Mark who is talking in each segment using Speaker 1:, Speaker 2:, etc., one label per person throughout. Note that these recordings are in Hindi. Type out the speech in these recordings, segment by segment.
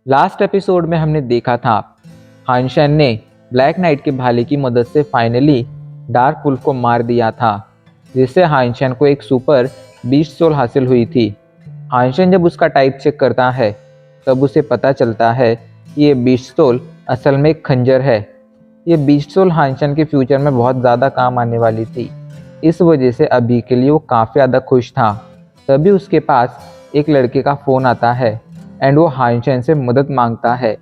Speaker 1: लास्ट एपिसोड में हमने देखा था हानशन ने ब्लैक नाइट के भाले की मदद से फाइनली डार्क वुल्फ को मार दिया था, जिससे हानशन को एक सुपर बीस्ट सोल हासिल हुई थी। हानशन जब उसका टाइप चेक करता है तब उसे पता चलता है कि ये बीस्ट सोल असल में एक खंजर है। ये बीस्ट सोल हानशन के फ्यूचर में बहुत ज़्यादा काम आने वाली थी। इस वजह से अभी के लिए वो काफ़ी ज़्यादा खुश था। तभी उसके पास एक लड़के का फ़ोन आता है एंड वो हानशन से मदद मांगता है।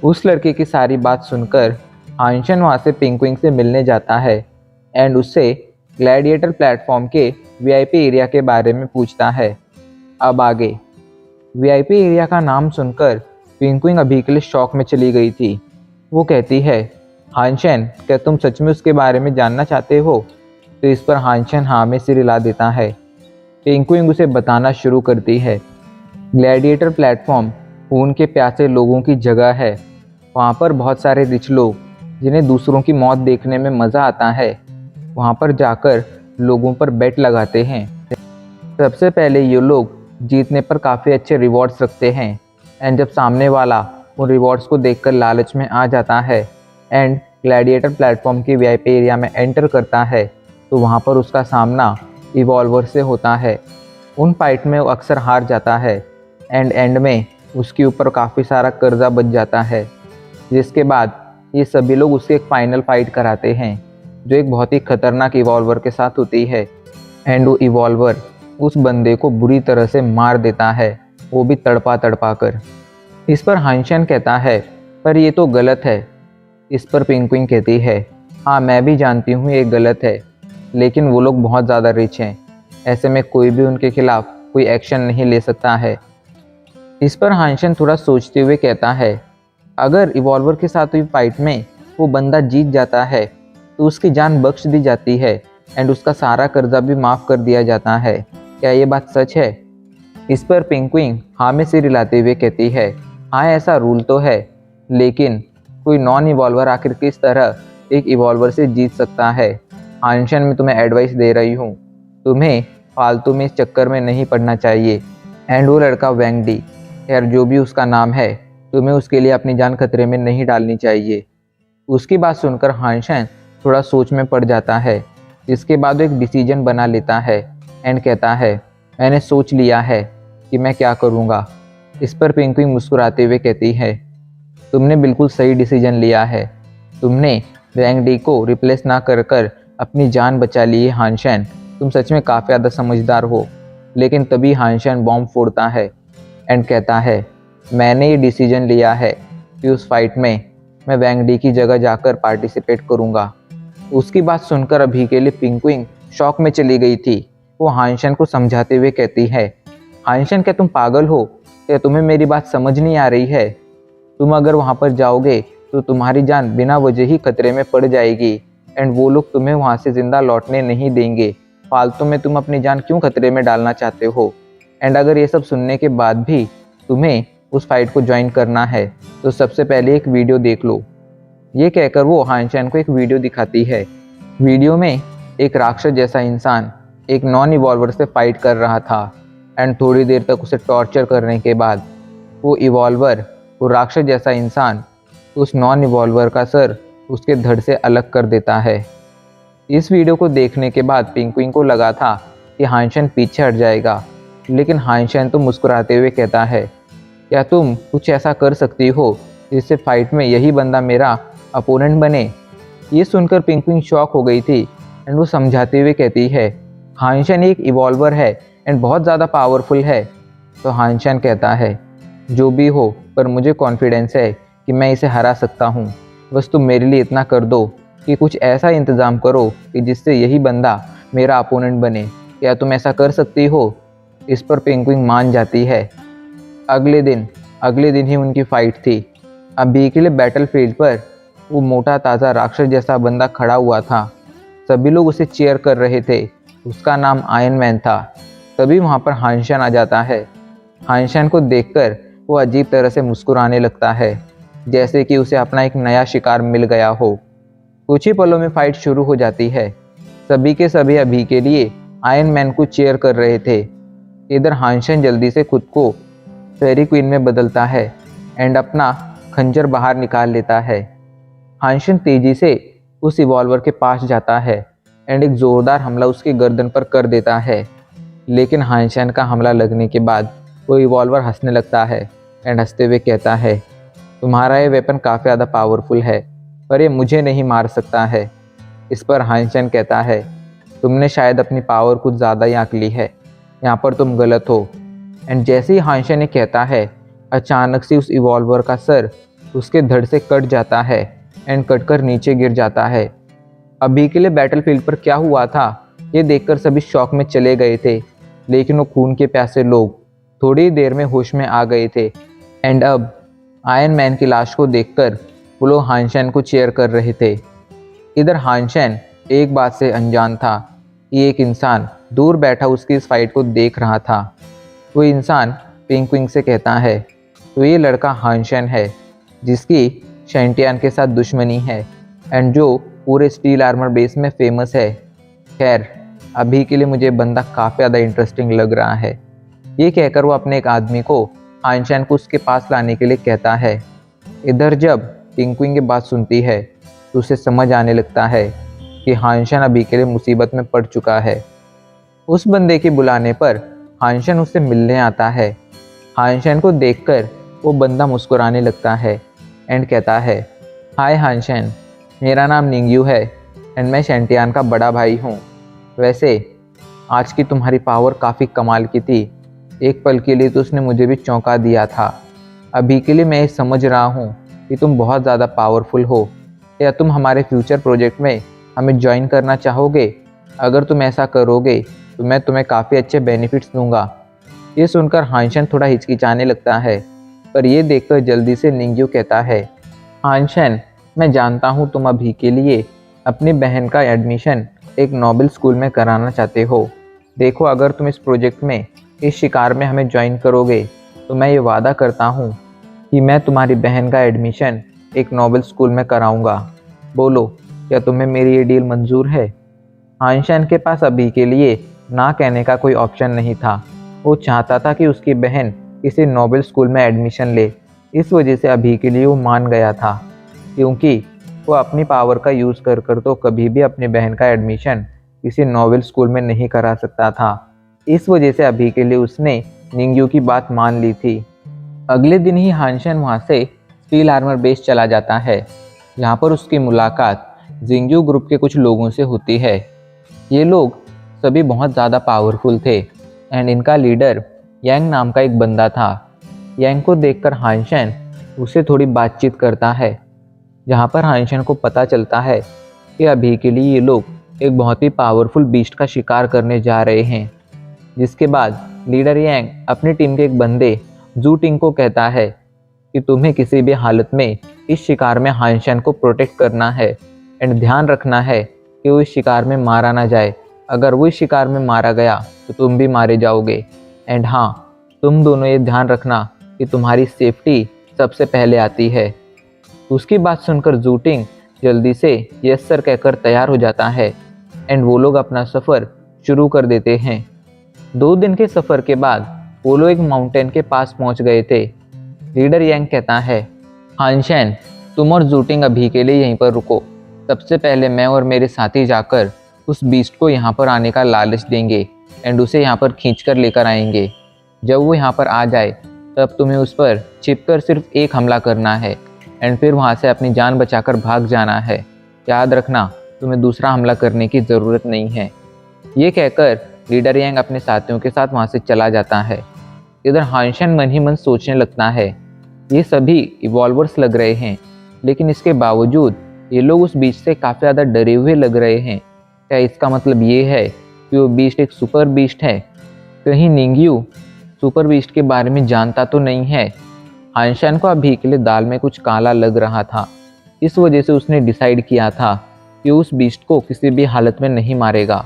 Speaker 1: उस लड़के की सारी बात सुनकर हानशन वहाँ से पिंकविंग से मिलने जाता है एंड उससे ग्लैडिएटर प्लेटफॉर्म के वीआईपी एरिया के बारे में पूछता है। अब आगे वीआईपी एरिया का नाम सुनकर पिंकविंग अभी के लिए शॉक में चली गई थी। वो कहती है, हानशन क्या तुम सच में उसके बारे में जानना चाहते हो? तो इस पर हानशन हाँ में सिर हिला देता है। पिंकविंग उसे बताना शुरू करती है। ग्लैडिएटर प्लेटफॉर्म खून के प्यासे लोगों की जगह है। वहाँ पर बहुत सारे रिच लोग जिन्हें दूसरों की मौत देखने में मज़ा आता है, वहाँ पर जाकर लोगों पर बेट लगाते हैं। सबसे पहले ये लोग जीतने पर काफ़ी अच्छे रिवॉर्ड्स रखते हैं एंड जब सामने वाला उन रिवॉर्ड्स को देखकर लालच में आ जाता है एंड ग्लैडिएटर प्लेटफॉर्म के वीआईपी एरिया में एंटर करता है तो वहाँ पर उसका सामना इवॉल्वर से होता है। उन फाइट में वो अक्सर हार जाता है एंड एंड में उसके ऊपर काफ़ी सारा कर्जा बच जाता है, जिसके बाद ये सभी लोग उससे एक फाइनल फाइट कराते हैं जो एक बहुत ही खतरनाक इवॉल्वर के साथ होती है एंड वो इवॉल्वर उस बंदे को बुरी तरह से मार देता है, वो भी तड़पा तड़पा कर। इस पर हानशन कहता है, पर ये तो गलत है। इस पर पिंकविंग कहती है, हाँ मैं भी जानती हूँ ये गलत है, लेकिन वो लोग बहुत ज़्यादा रिच हैं, ऐसे में कोई भी उनके खिलाफ़ कोई एक्शन नहीं ले सकता है। इस पर हानशन थोड़ा सोचते हुए कहता है, अगर इवॉल्वर के साथ हुई फाइट में वो बंदा जीत जाता है तो उसकी जान बख्श दी जाती है एंड उसका सारा कर्जा भी माफ़ कर दिया जाता है। क्या ये बात सच है? इस पर पिंकविंग हाँ में सिर हिलाते हुए कहती है, हाँ ऐसा रूल तो है, लेकिन कोई नॉन इवॉल्वर आखिर किस तरह एक इवॉल्वर से जीत सकता है? हानशन मैं तुम्हें एडवाइस दे रही हूँ, तुम्हें फालतू में इस चक्कर में नहीं पड़ना चाहिए। एंड वो लड़का वेंगडी, खैर जो भी उसका नाम है, तुम्हें उसके लिए अपनी जान खतरे में नहीं डालनी चाहिए। उसकी बात सुनकर हानशन थोड़ा सोच में पड़ जाता है। इसके बाद वो एक डिसीजन बना लेता है एंड कहता है, मैंने सोच लिया है कि मैं क्या करूँगा। इस पर पिंकविंग मुस्कुराते हुए कहती है, तुमने बिल्कुल सही डिसीजन लिया है। तुमने वेंगडी को रिप्लेस ना कर कर अपनी जान बचा ली है हानशन, तुम सच में काफ़ी ज़्यादा समझदार हो। लेकिन तभी हानशन बॉम्ब फोड़ता है एंड कहता है, मैंने ये डिसीजन लिया है कि उस फाइट में मैं वेंगडी की जगह जाकर पार्टिसिपेट करूँगा। उसकी बात सुनकर अभी के लिए पिंकविंग शॉक में चली गई थी। वो हानशन को समझाते हुए कहती है, हानशन क्या तुम पागल हो? क्या तुम्हें मेरी बात समझ नहीं आ रही है? तुम अगर वहाँ पर जाओगे तो तुम्हारी जान बिना वजह ही खतरे में पड़ जाएगी एंड वो लोग तुम्हें वहाँ से ज़िंदा लौटने नहीं देंगे। फालतू में तुम अपनी जान क्यों खतरे में डालना चाहते हो? एंड अगर ये सब सुनने के बाद भी तुम्हें उस फाइट को ज्वाइन करना है तो सबसे पहले एक वीडियो देख लो। ये कहकर वो हानशन को एक वीडियो दिखाती है। वीडियो में एक राक्षस जैसा इंसान एक नॉन इवॉल्वर से फाइट कर रहा था एंड थोड़ी देर तक उसे टॉर्चर करने के बाद वो इवॉल्वर, वो राक्षस जैसा इंसान उस नॉन इवॉल्वर का सर उसके धड़ से अलग कर देता है। इस वीडियो को देखने के बाद पिंकविंग को लगा था कि हानशन पीछे हट जाएगा, लेकिन हानशन तो मुस्कुराते हुए कहता है, क्या तुम कुछ ऐसा कर सकती हो जिससे फाइट में यही बंदा मेरा अपोनेंट बने? ये सुनकर पिंकविंग शॉक हो गई थी एंड वो समझाते हुए कहती है, हानशन एक इवॉल्वर है एंड बहुत ज़्यादा पावरफुल है। तो हानशन कहता है, जो भी हो पर मुझे कॉन्फिडेंस है कि मैं इसे हरा सकता हूँ। बस तुम मेरे लिए इतना कर दो कि कुछ ऐसा इंतज़ाम करो कि जिससे यही बंदा मेरा अपोनेंट बने। क्या तुम ऐसा कर सकती हो? इस पर पिंकविंग मान जाती है। अगले दिन ही उनकी फाइट थी। अभी के लिए बैटलफील्ड पर वो मोटा ताज़ा राक्षस जैसा बंदा खड़ा हुआ था। सभी लोग उसे चीयर कर रहे थे। उसका नाम आयरन मैन था। तभी वहाँ पर हानशन आ जाता है। हानशन को देखकर वो अजीब तरह से मुस्कुराने लगता है, जैसे कि उसे अपना एक नया शिकार मिल गया हो। कुछ ही पलों में फाइट शुरू हो जाती है। सभी के सभी अभी के लिए आयरन मैन को चीयर कर रहे थे। इधर हानशन जल्दी से खुद को फेरी क्वीन में बदलता है एंड अपना खंजर बाहर निकाल लेता है। हाइंशन तेजी से उस इवॉल्वर के पास जाता है एंड एक ज़ोरदार हमला उसकी गर्दन पर कर देता है। लेकिन हाइंशन का हमला लगने के बाद वो इवॉल्वर हंसने लगता है एंड हंसते हुए कहता है, तुम्हारा ये वेपन काफ़ी ज़्यादा पावरफुल है, पर ये मुझे नहीं मार सकता है। इस पर हाइंशन कहता है, तुमने शायद अपनी पावर कुछ ज़्यादा ही आंक ली है, यहाँ पर तुम गलत हो। एंड जैसे ही हाइंशन ने कहता है, अचानक से उस इवॉल्वर का सर उसके धड़ से कट जाता है एंड कटकर नीचे गिर जाता है। अभी के लिए बैटलफील्ड पर क्या हुआ था ये देखकर सभी शॉक में चले गए थे, लेकिन वो खून के प्यासे लोग थोड़ी देर में होश में आ गए थे। एंड अब आयरन मैन की लाश को देखकर वो लोग हाइंशन को चीयर कर रहे थे। इधर हाइंशन एक बात से अनजान था कि एक इंसान दूर बैठा उसकी इस फाइट को देख रहा था। वो इंसान पिंकविंग से कहता है, तो ये लड़का हाइंशन है जिसकी शेंटियान के साथ दुश्मनी है एंड जो पूरे स्टील आर्मर बेस में फेमस है। खैर अभी के लिए मुझे बंदा काफ़ी ज़्यादा इंटरेस्टिंग लग रहा है। ये कहकर वो अपने एक आदमी को हाइंशन को उसके पास लाने के लिए कहता है। इधर जब पिंकविंग की बात सुनती है तो उसे समझ आने लगता है कि हाइंशन अभी के लिए मुसीबत में पड़ चुका है। उस बंदे के बुलाने पर हाइंशन उससे मिलने आता है। हाइंशन को देखकर वो बंदा मुस्कुराने लगता है एंड कहता है, हाय हाइंशन, मेरा नाम निंग्यू है एंड मैं शेंटियान का बड़ा भाई हूँ। वैसे आज की तुम्हारी पावर काफ़ी कमाल की थी, एक पल के लिए तो उसने मुझे भी चौंका दिया था। अभी के लिए मैं ये समझ रहा हूँ कि तुम बहुत ज़्यादा पावरफुल हो। या तुम हमारे फ्यूचर प्रोजेक्ट में हमें ज्वाइन करना चाहोगे? अगर तुम ऐसा करोगे तो मैं तुम्हें काफ़ी अच्छे बेनिफिट्स दूंगा। ये सुनकर हाइंशन थोड़ा हिचकिचाने लगता है, पर यह देखकर जल्दी से निंग्यू कहता है, हाइंशन, मैं जानता हूँ तुम अभी के लिए अपनी बहन का एडमिशन एक नोबल स्कूल में कराना चाहते हो। देखो, अगर तुम इस प्रोजेक्ट में, इस शिकार में हमें ज्वाइन करोगे तो मैं ये वादा करता हूँ कि मैं तुम्हारी बहन का एडमिशन एक नोबल स्कूल में कराऊंगा। बोलो, क्या तुम्हें मेरी ये डील मंजूर है? हाइंशन के पास अभी के लिए ना कहने का कोई ऑप्शन नहीं था। वो चाहता था कि उसकी बहन किसी नोबल स्कूल में एडमिशन ले। इस वजह से अभी के लिए वो मान गया था, क्योंकि वो अपनी पावर का यूज़ कर कर तो कभी भी अपनी बहन का एडमिशन किसी नोबल स्कूल में नहीं करा सकता था। इस वजह से अभी के लिए उसने निंग्यू की बात मान ली थी। अगले दिन ही हाइंशन वहाँ से स्टील आर्मर बेस चला जाता है, जहाँ पर उसकी मुलाकात जिंग्यू ग्रुप के कुछ लोगों से होती है। ये लोग सभी बहुत ज़्यादा पावरफुल थे एंड इनका लीडर यांग नाम का एक बंदा था। यांग को देखकर हाइंशन उससे थोड़ी बातचीत करता है, जहाँ पर हाइंशन को पता चलता है कि अभी के लिए ये लोग एक बहुत ही पावरफुल बीस्ट का शिकार करने जा रहे हैं। जिसके बाद लीडर यांग अपनी टीम के एक बंदे जू टिंग को कहता है कि तुम्हें किसी भी हालत में इस शिकार में हाइंशन को प्रोटेक्ट करना है एंड ध्यान रखना है कि वो इस शिकार में मारा ना जाए। अगर वो इस शिकार में मारा गया तो तुम भी मारे जाओगे। एंड हाँ, तुम दोनों ये ध्यान रखना कि तुम्हारी सेफ्टी सबसे पहले आती है। उसकी बात सुनकर जू टिंग जल्दी से यस सर कहकर तैयार हो जाता है एंड वो लोग अपना सफ़र शुरू कर देते हैं। 2 दिन के सफ़र के बाद वो लोग एक माउंटेन के पास पहुंच गए थे। लीडर यांग कहता है, हाइंशन, तुम और जू टिंग अभी के लिए यहीं पर रुको। सबसे पहले मैं और मेरे साथी जाकर उस बीस्ट को यहाँ पर आने का लालच देंगे एंड उसे यहाँ पर खींचकर लेकर आएंगे। जब वो यहाँ पर आ जाए तब तुम्हें उस पर छिपकर सिर्फ एक हमला करना है एंड फिर वहाँ से अपनी जान बचाकर भाग जाना है। याद रखना, तुम्हें दूसरा हमला करने की ज़रूरत नहीं है। ये कहकर लीडर यांग अपने साथियों के साथ वहाँ से चला जाता है। इधर हाइंशन मन ही मन सोचने लगता है, ये सभी इवॉल्वर्स लग रहे हैं, लेकिन इसके बावजूद ये लोग उस बीस्ट से काफ़ी ज़्यादा डरे हुए लग रहे हैं। क्या इसका मतलब ये है कि वो बीस्ट एक सुपर बीस्ट है? कहीं निंग्यू सुपर बीस्ट के बारे में जानता तो नहीं है? हाइंशन को अभी के लिए दाल में कुछ काला लग रहा था। इस वजह से उसने डिसाइड किया था कि उस बीस्ट को किसी भी हालत में नहीं मारेगा।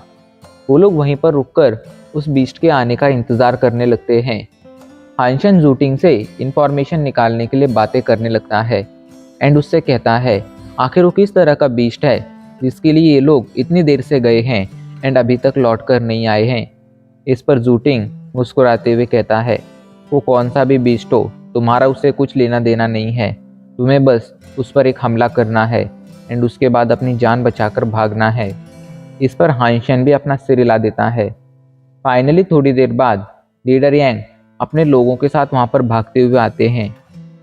Speaker 1: वो लोग वहीं पर रुककर उस बीस्ट के आने का इंतज़ार करने लगते हैं। हाइंशन जू टिंग से इंफॉर्मेशन निकालने के लिए बातें करने लगता है एंड उससे कहता है, आखिर वो किस तरह का बीस्ट है जिसके लिए ये लोग इतनी देर से गए हैं एंड अभी तक लौट कर नहीं आए हैं। इस पर जू टिंग मुस्कुराते हुए कहता है, वो कौन सा भी बीस्ट हो, तुम्हारा उससे कुछ लेना देना नहीं है। तुम्हें बस उस पर एक हमला करना है एंड उसके बाद अपनी जान बचाकर भागना है। इस पर हाइंशन भी अपना सिर हिला देता है। फाइनली थोड़ी देर बाद लीडर यांग अपने लोगों के साथ वहाँ पर भागते हुए आते हैं।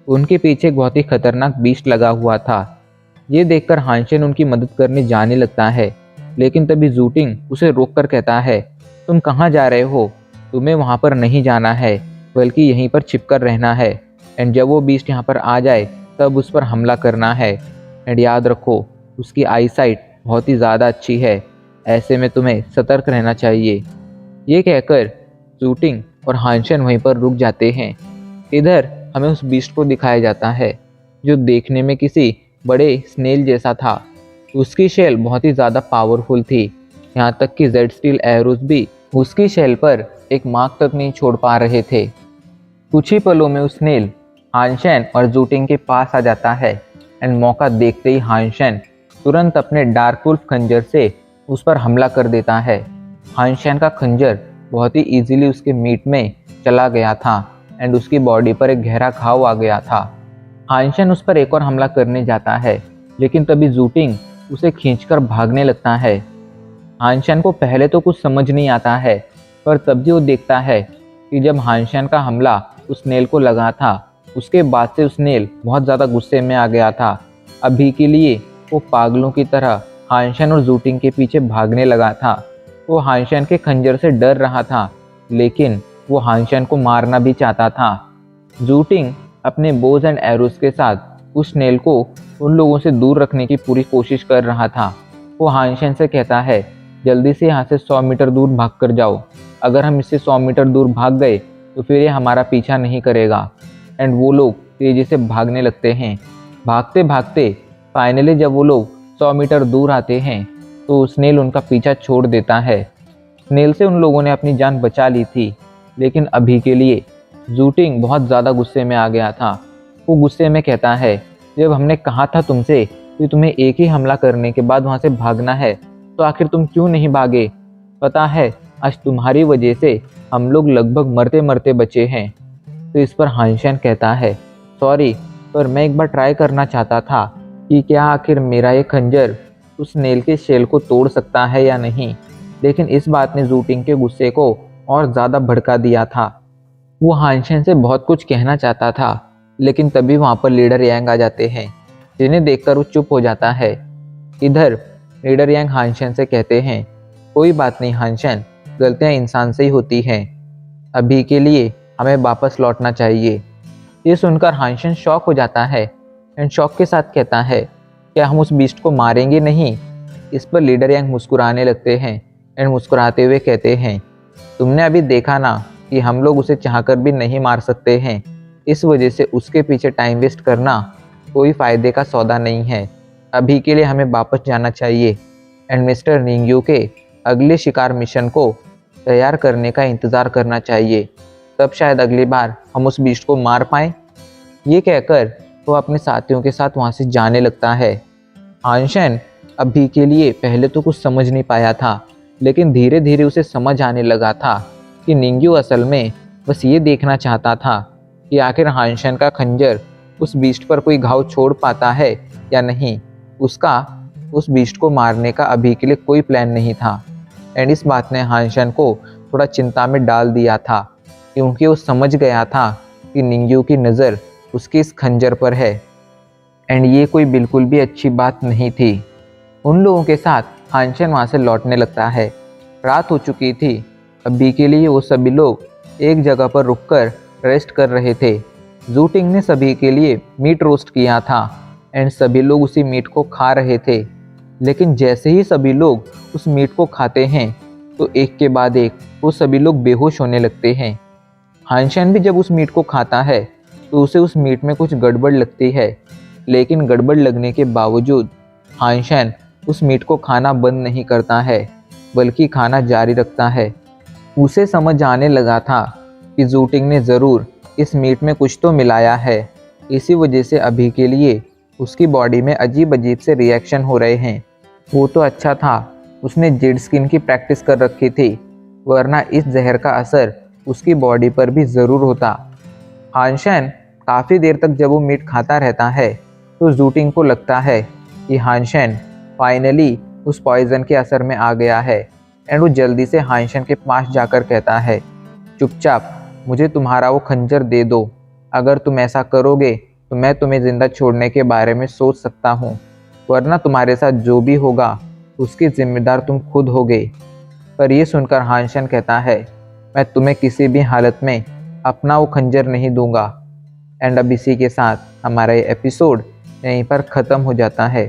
Speaker 1: उनके पीछे एक बहुत ही खतरनाक बीस्ट लगा हुआ था। ये देखकर हाइंशन उनकी मदद करने जाने लगता है, लेकिन तभी जूटिंग उसे रोककर कहता है, तुम कहाँ जा रहे हो? तुम्हें वहाँ पर नहीं जाना है, बल्कि यहीं पर छिपकर रहना है। एंड जब वो बीस्ट यहाँ पर आ जाए तब उस पर हमला करना है। एंड याद रखो, उसकी आईसाइट बहुत ही ज़्यादा अच्छी है, ऐसे में तुम्हें सतर्क रहना चाहिए। ये कहकर जूटिंग और हाइंशन वहीं पर रुक जाते हैं। इधर हमें उस बीस्ट को दिखाया जाता है, जो देखने में किसी बड़े स्नेल जैसा था। उसकी शेल बहुत ही ज़्यादा पावरफुल थी, यहाँ तक कि जेड स्टील एरोज भी उसकी शेल पर एक मार्क तक नहीं छोड़ पा रहे थे। कुछ ही पलों में उस स्नेल हाइंशन और जूटिंग के पास आ जाता है एंड मौका देखते ही हाइंशन तुरंत अपने डार्क वुल्फ खंजर से उस पर हमला कर देता है। हाइंशन का खंजर बहुत ही इजीली उसके मीट में चला गया था एंड उसकी बॉडी पर एक गहरा घाव आ गया था। हाइंशन उस पर एक और हमला करने जाता है, लेकिन तभी जूटिंग उसे खींचकर भागने लगता है। हाइंशन को पहले तो कुछ समझ नहीं आता है, पर तब भी वो देखता है कि जब हाइंशन का हमला उस स्नेल को लगा था, उसके बाद से उस स्नेल बहुत ज़्यादा गुस्से में आ गया था। अभी के लिए वो पागलों की तरह हाइंशन और जूटिंग के पीछे भागने लगा था। वो हाइंशन के खंजर से डर रहा था, लेकिन वो हाइंशन को मारना भी चाहता था। जूटिंग अपने बोज एंड एरोस के साथ उस स्नेल को उन लोगों से दूर रखने की पूरी कोशिश कर रहा था। वो हाइंशन से कहता है, जल्दी से यहाँ से 100 मीटर दूर भाग कर जाओ। अगर हम इससे 100 मीटर दूर भाग गए तो फिर ये हमारा पीछा नहीं करेगा। एंड वो लोग तेज़ी से भागने लगते हैं। भागते भागते फाइनली जब वो लोग 100 मीटर दूर आते हैं तो स्नेल उनका पीछा छोड़ देता है। स्नेल से उन लोगों ने अपनी जान बचा ली थी, लेकिन अभी के लिए जूटिंग बहुत ज़्यादा गुस्से में आ गया था। वो गुस्से में कहता है, जब हमने कहा था तुमसे कि तुम्हें एक ही हमला करने के बाद वहाँ से भागना है, तो आखिर तुम क्यों नहीं भागे? पता है, आज तुम्हारी वजह से हम लोग लगभग मरते मरते बचे हैं। तो इस पर हाइंशन कहता है, सॉरी, पर मैं एक बार ट्राई करना चाहता था कि क्या आखिर मेरा ये खंजर उस स्नेल के शेल को तोड़ सकता है या नहीं। लेकिन इस बात ने जूटिंग के गुस्से को और ज़्यादा भड़का दिया था। वो हाइंशन से बहुत कुछ कहना चाहता था, लेकिन तभी वहाँ पर लीडर यांग आ जाते हैं, जिन्हें देखकर वो चुप हो जाता है। इधर लीडर यांग हाइंशन से कहते हैं, कोई बात नहीं हाइंशन, गलतियाँ इंसान से ही होती हैं। अभी के लिए हमें वापस लौटना चाहिए। ये सुनकर हाइंशन शॉक हो जाता है एंड शॉक के साथ कहता है, क्या हम उस बीस्ट को मारेंगे नहीं? इस पर लीडर यांग मुस्कुराने लगते हैं एंड मुस्कुराते हुए कहते हैं, तुमने अभी देखा ना कि हम लोग उसे चाहकर भी नहीं मार सकते हैं। इस वजह से उसके पीछे टाइम वेस्ट करना कोई फ़ायदे का सौदा नहीं है। अभी के लिए हमें वापस जाना चाहिए एंड मिस्टर निंग्यू के अगले शिकार मिशन को तैयार करने का इंतज़ार करना चाहिए। तब शायद अगली बार हम उस बीस्ट को मार पाएँ। ये कहकर वो अपने साथियों के साथ वहाँ से जाने लगता है। हाइंशन अभी के लिए पहले तो कुछ समझ नहीं पाया था, लेकिन धीरे धीरे उसे समझ आने लगा था कि निंग्यू असल में बस ये देखना चाहता था कि आखिर हाइंशन का खंजर उस बीस्ट पर कोई घाव छोड़ पाता है या नहीं। उसका उस बीस्ट को मारने का अभी के लिए कोई प्लान नहीं था। एंड इस बात ने हाइंशन को थोड़ा चिंता में डाल दिया था, क्योंकि वो समझ गया था कि निंग्यू की नज़र उसके इस खंजर पर है। एंड ये कोई बिल्कुल भी अच्छी बात नहीं थी। उन लोगों के साथ हाइंशन वहाँ से लौटने लगता है। रात हो चुकी थी। अभी के लिए वो सभी लोग एक जगह पर रुककर रेस्ट कर रहे थे। जूटिंग ने सभी के लिए मीट रोस्ट किया था एंड सभी लोग उसी मीट को खा रहे थे। लेकिन जैसे ही सभी लोग उस मीट को खाते हैं तो एक के बाद एक वो सभी लोग बेहोश होने लगते हैं। हाइंशन भी जब उस मीट को खाता है तो उसे उस मीट में कुछ गड़बड़ लगती है, लेकिन गड़बड़ लगने के बावजूद हाइंशन उस मीट को खाना बंद नहीं करता है, बल्कि खाना जारी रखता है। उसे समझ आने लगा था कि जूटिंग ने ज़रूर इस मीट में कुछ तो मिलाया है, इसी वजह से अभी के लिए उसकी बॉडी में अजीब अजीब से रिएक्शन हो रहे हैं। वो तो अच्छा था उसने जेड स्किन की प्रैक्टिस कर रखी थी, वरना इस जहर का असर उसकी बॉडी पर भी ज़रूर होता। हाइंशन काफ़ी देर तक जब वो मीट खाता रहता है तो जूटिंग को लगता है कि हानशेन फाइनली उस पॉइज़न के असर में आ गया है। एंड वो जल्दी से हानशेन के पास जाकर कहता है, चुपचाप मुझे तुम्हारा वो खंजर दे दो। अगर तुम ऐसा करोगे तो मैं तुम्हें ज़िंदा छोड़ने के बारे में सोच सकता हूँ, वरना तुम्हारे साथ जो भी होगा उसकी जिम्मेदार तुम खुद होगे। पर यह सुनकर हानशेन कहता है, मैं तुम्हें किसी भी हालत में अपना वो खंजर नहीं दूंगा। एंड अब इसी के साथ हमारा ये एपिसोड यहीं पर ख़त्म हो जाता है।